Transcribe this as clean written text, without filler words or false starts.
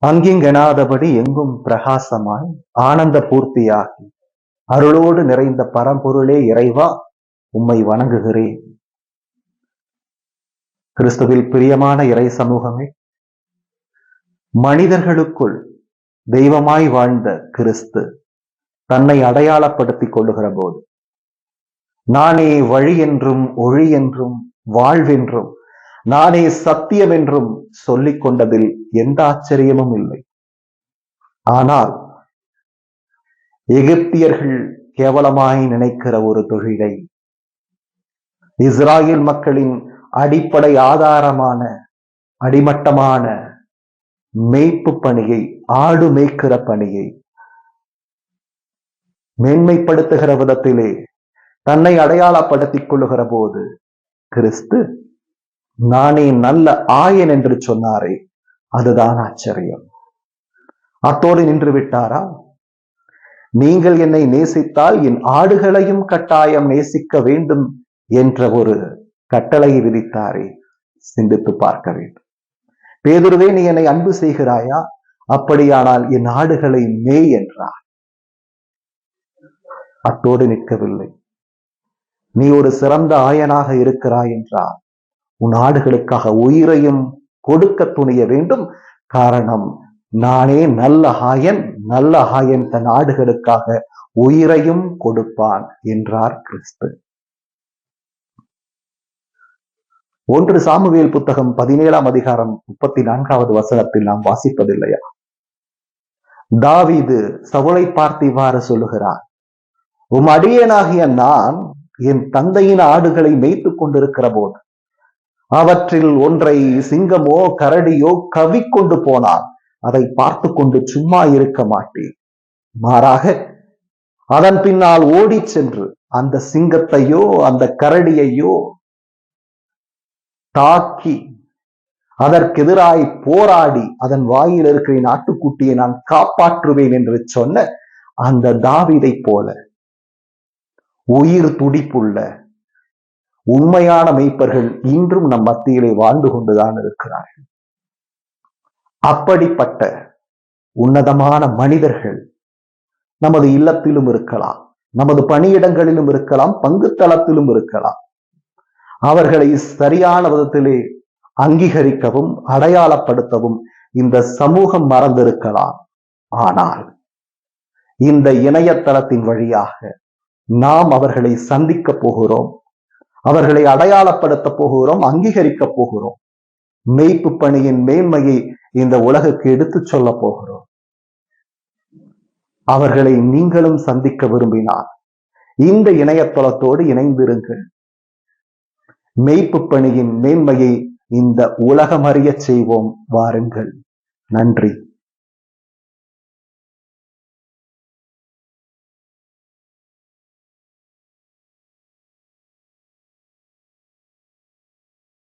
அங்கிங்கெனாதபடி எங்கும் பிரகாசமாய் ஆனந்த பூர்த்தியாகி அருளோடு நிறைந்த பரம்பொருளே இறைவா, உம்மை வணங்குகிறேன். கிறிஸ்துவில் பிரியமான இறை சமூகமே, மனிதர்களுக்குள் தெய்வமாய் வாழ்ந்த கிறிஸ்து தன்னை அடையாளப்படுத்திக் கொள்ளுகிற போது, நானே வழி என்றும் ஒளி என்றும் வாழ்வென்றும் நானே சத்தியம் என்றும் சொல்லிக் கொண்டதில் எந்த ஆச்சரியமும் இல்லை. ஆனால் எகிப்தியர்கள் கேவலமாய் நினைக்கிற ஒரு தொழிலை, இஸ்ராயேல் மக்களின் அடிப்படை ஆதாரமான அடிமட்டமான மேய்ப்பு பணியை, ஆடு மேய்க்கிற பணியை மேன்மைப்படுத்துகிற விதத்திலே தன்னை அடையாளப்படுத்திக் கொள்ளுகிற போது, கிறிஸ்து நானே நல்ல ஆயன் என்று சொன்னாரே, அதுதான் ஆச்சரியம். அத்தோடு நின்று விட்டாரா? நீங்கள் என்னை நேசித்தால் என் ஆடுகளையும் கட்டாயம் நேசிக்க வேண்டும் என்ற ஒரு கட்டளையை விதித்தாரே, சிந்தித்து பார்க்க வேண்டும். பேதுருவே, நீ என்னை அன்பு செய்கிறாயா? அப்படியானால் என் ஆடுகளை மேய் என்றார். அத்தோடு நிற்கவில்லை. நீ ஒரு சிறந்த ஆயனாக இருக்கிறாய் என்றார். உன் ஆடுகளுக்காக உயிரையும் கொடுக்க துணிய வேண்டும். காரணம், நானே நல்ல ஆயன், நல்ல ஆயன் தன் ஆடுகளுக்காக உயிரையும் கொடுப்பான் என்றார் கிறிஸ்து. 1 சாமுவேல் புத்தகம் 17ஆம் அதிகாரம் 34வது வசனத்தில் நாம் வாசிப்பதில்லையா? தாவீது சவுலை பார்த்து இவ்வாறு சொல்லுகிறார், உம் அடியேனாகிய நான் என் தந்தையின் ஆடுகளை மேய்த்துக் கொண்டிருக்கிற போது அவற்றில் ஒன்றை சிங்கமோ கரடியோ கவிக்கொண்டு போனால் அதை பார்த்து கொண்டு சும்மா இருக்க மாட்டேன். மாறாக அதன் பின்னால் ஓடி சென்று அந்த சிங்கத்தையோ அந்த கரடியையோ தாக்கி அதற்கெதிராய் போராடி அதன் வாயில் இருக்கிற நாட்டுக்குட்டியை நான் காப்பாற்றுவேன் என்று சொன்ன அந்த தாவீதை போல உயிர் துடிப்புள்ள உண்மையான மெய்ப்பர்கள் இன்றும் நம் மத்தியிலே வாழ்ந்து கொண்டுதான் இருக்கிறார்கள். அப்படிப்பட்ட உன்னதமான மனிதர்கள் நமது இல்லத்திலும் இருக்கலாம், நமது பணியிடங்களிலும் இருக்கலாம், பங்கு தளத்திலும் இருக்கலாம். அவர்களை சரியான விதத்திலே அங்கீகரிக்கவும் அடையாளப்படுத்தவும் இந்த சமூகம் மறந்திருக்கலாம். ஆனால் இந்த இணையதளத்தின் வழியாக நாம் அவர்களை சந்திக்க போகிறோம், அவர்களை அடையாளப்படுத்த போகிறோம், அங்கீகரிக்க போகிறோம். மேய்ப்பு பணியின் மேன்மையை இந்த உலகுக்கு எடுத்துச் சொல்ல போகிறோம். அவர்களை நீங்களும் சந்திக்க விரும்பினால் இந்த இணையதளத்தோடு இணைந்திருங்கள். மேய்ப்பு பணியின் மேன்மையை இந்த உலகம் அறிய செய்வோம். வாருங்கள். நன்றி.